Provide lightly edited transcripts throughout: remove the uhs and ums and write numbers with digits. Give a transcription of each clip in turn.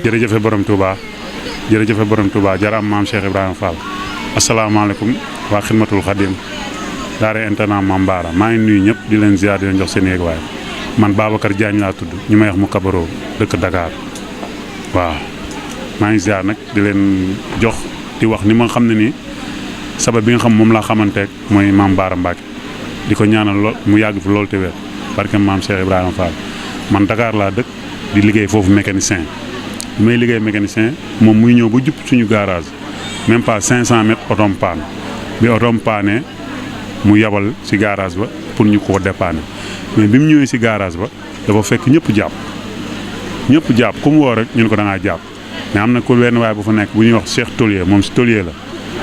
jërëjëfe borom Touba jërëjëfe borom Touba jaraam maam Cheikh Ibrahima Fall asalaamaaleykum waa xidmatul xadim daara internat Mame Bara maa ngi nuyu ñëpp di leen ziar di leen jox seen yéeguwaay man Babacar Diagne laa tudd ñu may wax mu kabaroo dëkk Dakar waaw maa ngi ziar nag di leen jox di wax ni ma xam ne nii sabab bi nga xam moom laa xamanteeg mooy Mame Bara Mbacke di ko ñaanal lool mu yàgg fi loolu te wér barke maam Cheikh Ibrahima Fall man Dakar laa dëkk di liggéey foofu mécanicien bi may liggéey mécanicien moom muy ñëw ba jub suñu garage même pas 500 mètres otom paan bi otom paane mu yabal ci garage ba pour ñu ko dépanner mais bi mu ñëwee ci garage ba dafa fekk ñëpp jàpp ku mu woo rek ñu ne ko da ngaa jàpp mais am na ku benn waaye bu fa nekk bu ñuy wax Cheikh Tolier moom ci Tolier la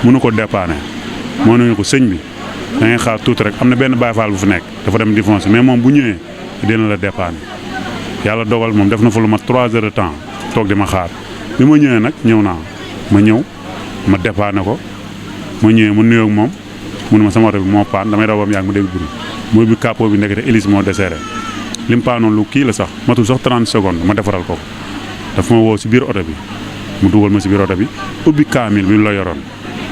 mënu ko dépanner moo nañu ko sëñ bi da ngay xaar tuuti rek am na benn Baye Fall bu fa nekk dafa dem di foncer mais moom bu ñëwee dina la dépanner yàlla dogal moom def na fa lu mat 3 heures de temps toog di ma xaar bi ma ñëwee nag ñëw naa ma dépanner ko ma ñëwee mu nuyoo ak moom mu ne ma sama oto bi moo paan damay daw ba mu yàgg mu dégg bruit mooy bi capot bi ndekete hélice moo desserré li mu paanoon lu kii la sax matul sax 30 secondes ma defaral ko dafa ma woo si biir oto bi mu dugal ma si biir oto bi ubbi kaamil bi la yoroon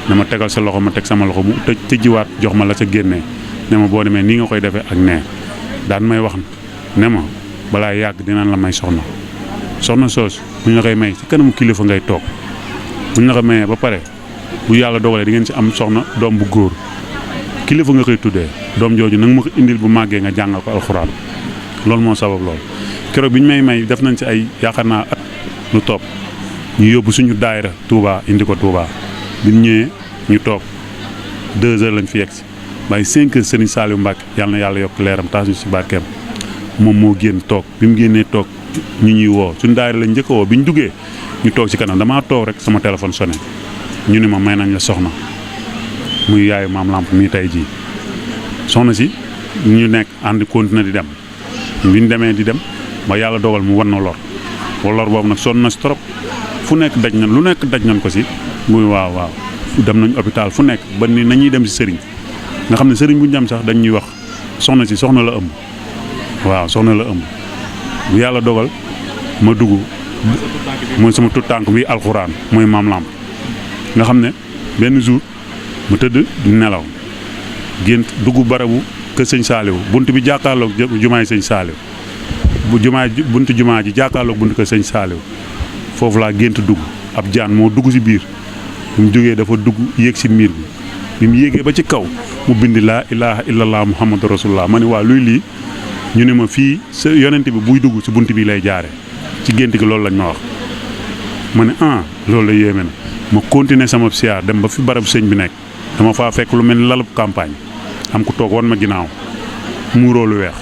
ne ma tegal sa loxo ma teg sama loxo mu tëjjiwaat jox ma la sa génnee ne ma boo demee nii nga koy defee ak nee daan may wax ne ma balaa yàgg dinañ la may soxna soos bu ñu la koy may ci kanamu kilifa ngay toog bu ñu la ko mayee ba pare bu yàlla dogalee di ngeen ci am soxna doom bu góor kilifa nga koy tuddee doom jooju nag ma ko indil bu màggee nga jàngal ko alxuraan loolu moo sabab loolu. keroog bi ñu may def nañ ci ay yaakaar naa at lu topp ñu yóbbu suñu daayira Touba indi ko Touba bi ñu ñëwee ñu toog 2 heures lañ fi yegg si bàyyi 5 heures Serigne Saliou Mbacke yàlla na yàlla yokk leeram taas ñu si barkeem moom moo génn toog bi mu génnee toog ñu ñuy woo suñu daayira lañ njëkk a woo bi ñu duggee ñu toog ci kanam damaa toog rek sama téléphone sonné ñu ne ma may nañ la soxna muy yaayu maam Lamp mii tey jii soxna si ñu nekk ànd continuer di dem bi ñu demee di dem ba yàlla dogal mu wan na lor boobu nag sonn na si trop fu nekk daj nañ lu nekk daj nañ ko si muy waaw dem nañ hôpital fu nekk ba ni nañuy dem si sëriñ nga xam ne sëriñ bu ñu dem sax dañ ñuy wax soxna si soxna la ëmb waaw soxna la ëmb bu yàlla dogal ma dugg mooy sama tut tànk bi alxuraan mooy maam Lamp nga xam ne benn jour mu tëdd di nelaw gént dugg barabu kër sëñ Saaliw bunt bi jàkkaarloog jumaay sëñ Saaliw buntu jumaa ji jàkkaarloog buntu kër sëñ Saaliw foofu laa gént dugg ab jaan moo dugg si biir bi mu jógee dafa dugg yéeg si miir bi mu yéegee ba ci kaw mu bind laa ilaha illallah muhammadu rasulullah ma ne waa luy lii ñu ne ma fii sa yonent bi buy dugg si bunt bi lay jaare ci gént gi loolu lañ ma wax ma ne loolu la yéeme na ma continuer sama siyaar dem ba fi barab sëñ bi nekk dama faa fekk lu mel ni lalub campagne am ku toog wan ma ginnaaw muuroo lu weex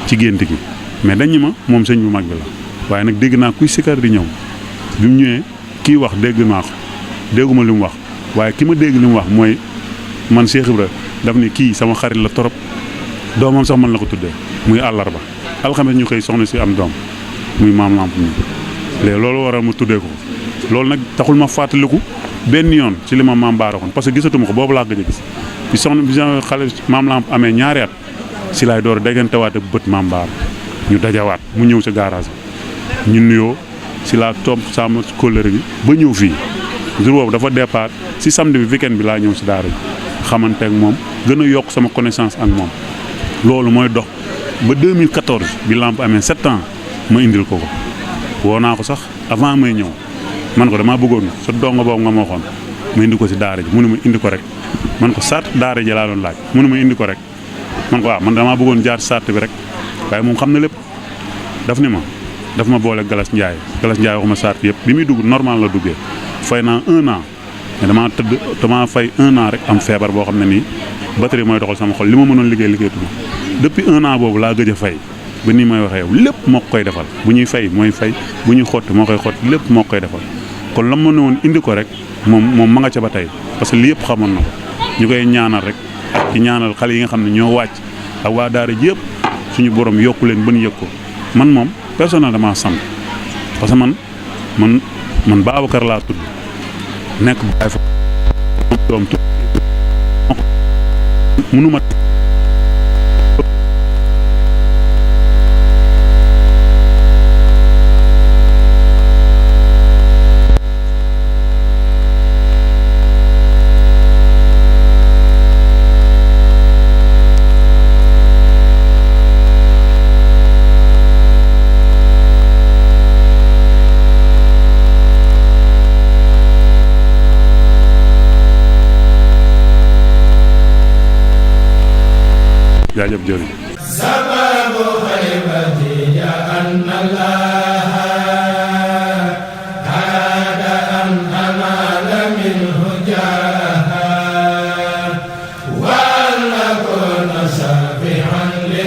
ci gént gi mais dañu ma moom sëñ bu mag bi la waaye nag dégg naa kuy sikar di ñëw bi mu ñëwee kii wax dégg naa ko dégguma li mu wax waaye ki ma dégg li mu wax mooy man Cheikh Ibra daf ni kii sama xarit la torop doomam sax man la ko tuddee muy àllarba alxames ñu xëy soxna si am doom muy maam Lamp mi léegi loolu waral mu tuddee ko loolu nag taxul ma fàttaliku benn yoon ci li ma Mame Bara waxoon parce que gisatuma ko boobu laa gëj a gis bi soxna bi xale maam Lamp amee ñaari at si laay door a déggantewaat ak bët Mame Bara ñu dajawaat mu ñëw si garage bi ñu nuyoo si laa topp sama kóllëre bi ba ñëw fii jour boobu dafa départ si samedi bi weekend bi laa ñëw si daara ji xamante ak moom gën a yokk sama connaissance ak moom loolu mooy dox ba 2014 bi Lamp amee 7 ans ma indil ko woo naa ko sax avant may ñëw man ko damaa bëggoon sa dongo boobu nga ma waxoon ma indi ko si daara ji mu ne ma indi ko rek man ko sart daara ji laa doon laaj mu ne ma indi ko rek man ko waaw man damaa bëggoon jaar sart bi rek waaye moom xam na lépp daf ma boole Galas Ndiaye waxuma sart yëpp bi muy dugg normal la duggee fay naa 1 an mais damaa fay 1 an rek am feebar boo xam ne nii batterie mooy doxal sama xol li ma mënoon liggéeyatuma depuis 1 an boobu laa gëj a fay ba nii may waxee yow lépp moo koy defal bu ñuy fay mooy fay bu ñuy xotti moo koy xotti lépp moo koy defal kon la ma ne woon indi ko rek moom ma nga ca ba tey parce que li yëpp xamoon na ko ñu koy ñaanal rek ak ci ñaanal xale yi nga xam ne ñoo wàcc ak waa daara ji yëpp suñu borom yokku leen ba ñu yëg ko man moom personnel dama sant parce que man Babacar laa tudd nekk Baye Fall doom tudd mënuma jaajëf jëriñ sababu xaybati ya anna allaha hada an amala minhu jaha wa nakuna safihan li